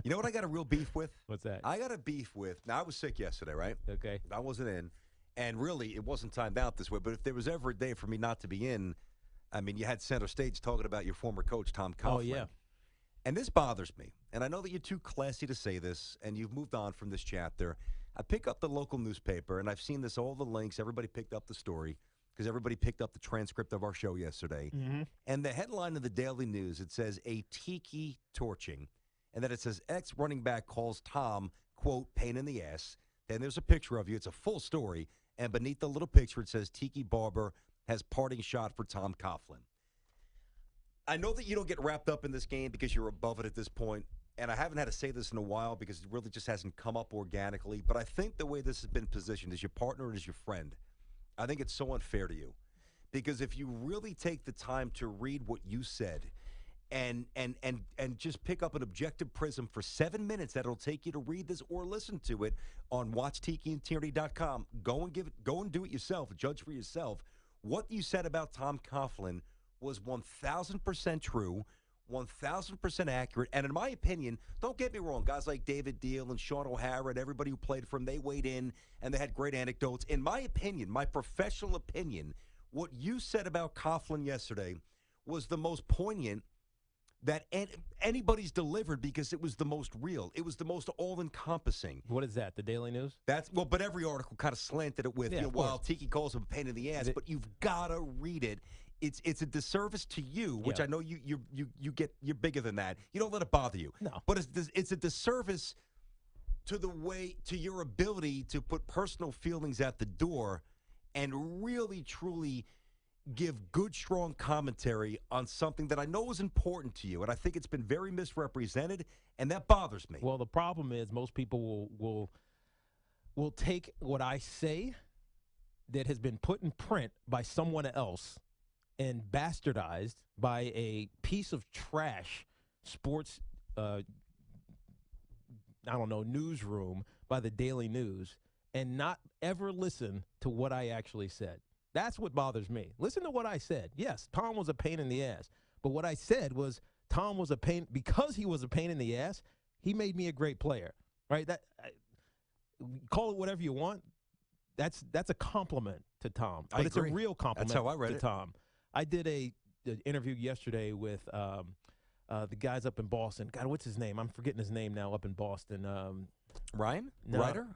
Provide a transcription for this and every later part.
You know what I got a real beef with? What's that? I got a beef with. Now, I was sick yesterday, right? Okay. I wasn't in. And really, it wasn't timed out this way. But if there was ever a day for me not to be in, I mean, you had center stage talking about your former coach, Tom Coughlin. Oh, yeah. And this bothers me. And I know that you're too classy to say this, and you've moved on from this chapter. I pick up the local newspaper, and I've seen this, all the links. Everybody picked up the story because everybody picked up the transcript of our show yesterday. Mm-hmm. And the headline of the Daily News, it says, a Tiki torching. And then it says, ex-running back calls Tom, quote, pain in the ass. Then there's a picture of you. It's a full story. And beneath the little picture, it says, Tiki Barber has parting shot for Tom Coughlin. I know that you don't get wrapped up in this game because you're above it at this point, and I haven't had to say this in a while because it really just hasn't come up organically, but I think the way this has been positioned as your partner and as your friend, I think it's so unfair to you. Because if you really take the time to read what you said and just pick up an objective prism for 7 minutes that it'll take you to read this or listen to it on watchtikiandtierney.com, go and do it yourself, judge for yourself. What you said about Tom Coughlin was 1,000% true, 1,000% accurate. And in my opinion, don't get me wrong, guys like David Deal and Sean O'Hara and everybody who played for him, they weighed in and they had great anecdotes. In my opinion, my professional opinion, what you said about Coughlin yesterday was the most poignant that anybody's delivered because it was the most real. It was the most all-encompassing. What is that, the Daily News? But every article kind of slanted it with, well, Tiki calls him a pain in the ass, but you've got to read it. It's a disservice to you, which I know you're bigger than that. You don't let it bother you. No. But it's a disservice to your ability to put personal feelings at the door and really, truly give good, strong commentary on something that I know is important to you, and I think it's been very misrepresented, and that bothers me. Well, the problem is most people will take what I say that has been put in print by someone else and bastardized by a piece of trash sports, newsroom by the Daily News and not ever listen to what I actually said. That's what bothers me. Listen to what I said. Yes, Tom was a pain in the ass. But what I said was Tom was a pain because he was a pain in the ass. He made me a great player, right? Call it whatever you want. That's a compliment to Tom. But it's a real compliment That's how I read to Tom. I did an interview yesterday with the guys up in Boston. God, what's his name? I'm forgetting his name now. Up in Boston. Ryan, no. Writer,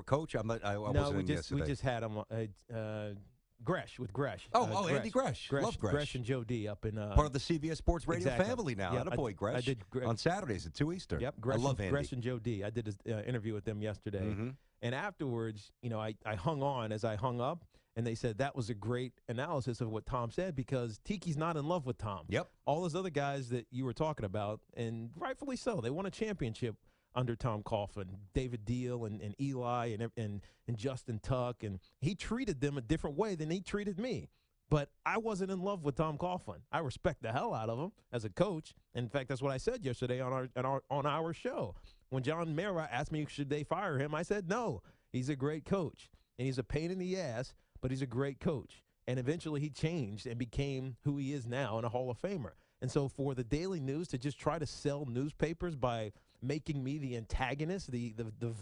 coach. I wasn't in yesterday. We just had him. Gresh with Gresh. Gresh. Andy Gresh. Love Gresh. Gresh and Joe D up in part of the CBS Sports Radio family now. Yep, Attaboy, Gresh. I did on Saturdays at 2 Eastern. Yep, I love Andy. Gresh and Joe D. I did an interview with them yesterday, and afterwards, I hung on as I hung up, and they said that was a great analysis of what Tom said because Tiki's not in love with Tom. Yep. All those other guys that you were talking about, and rightfully so, they won a championship under Tom Coughlin, David Deal and Eli and Justin Tuck, and he treated them a different way than he treated me. But I wasn't in love with Tom Coughlin. I respect the hell out of him as a coach. In fact, that's what I said yesterday on our show. When John Mara asked me should they fire him, I said no. He's a great coach, and he's a pain in the ass, but he's a great coach. And eventually he changed and became who he is now and a Hall of Famer. And so for the Daily News to just try to sell newspapers by making me the antagonist, the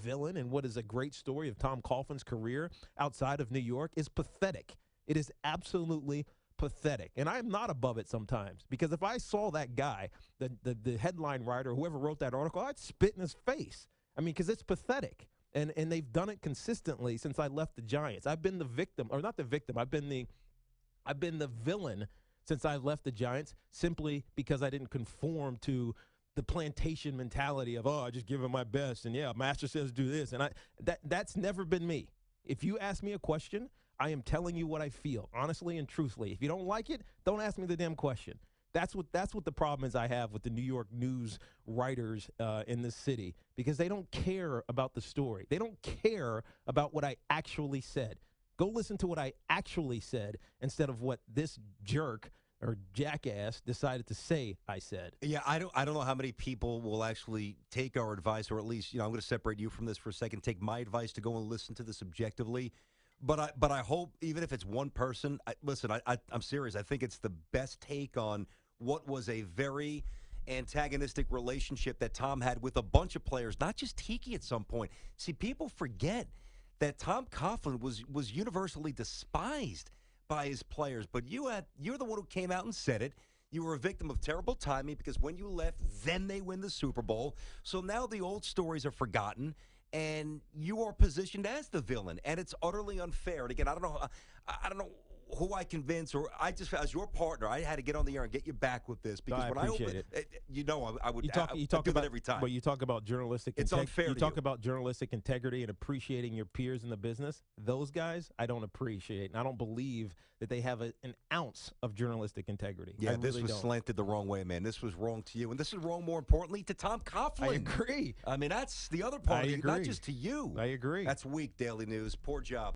villain, in what is a great story of Tom Coughlin's career outside of New York is pathetic. It is absolutely pathetic. And I'm not above it sometimes because if I saw that guy, the headline writer, whoever wrote that article, I'd spit in his face. I mean, because it's pathetic. And they've done it consistently since I left the Giants. I've been the victim, or not the victim, I've been the villain since I left the Giants simply because I didn't conform to the plantation mentality of, I just give it my best, and master says do this. And that's never been me. If you ask me a question, I am telling you what I feel, honestly and truthfully. If you don't like it, don't ask me the damn question. That's what the problem is I have with the New York news writers in this city because they don't care about the story. They don't care about what I actually said. Go listen to what I actually said instead of what this jerk or jackass decided to say I said. Yeah, I don't know how many people will actually take our advice, or at least, I'm going to separate you from this for a second, take my advice to go and listen to this objectively. But I hope, even if it's one person, I'm serious. I think it's the best take on what was a very antagonistic relationship that Tom had with a bunch of players, not just Tiki at some point. See, people forget that Tom Coughlin was universally despised by his players, but you're the one who came out and said it. You were a victim of terrible timing because when you left, then they win the Super Bowl. So now the old stories are forgotten, and you are positioned as the villain, and it's utterly unfair. And again, I don't know who I convince, or I just, as your partner, I had to get on the air and get you back with this because I when appreciate it. I would You talk do about it every time. But you talk about journalistic. It's unfair. You to talk you. about journalistic integrity and appreciating your peers in the business. Those guys, I don't appreciate, and I don't believe that they have an ounce of journalistic integrity. Yeah, I this really was don't. slanted the wrong way, man. This was wrong to you, and this is wrong, more importantly, to Tom Coughlin. I agree. I mean, that's the other part I of it, not agree. just to you. I agree. That's weak, Daily News. Poor job.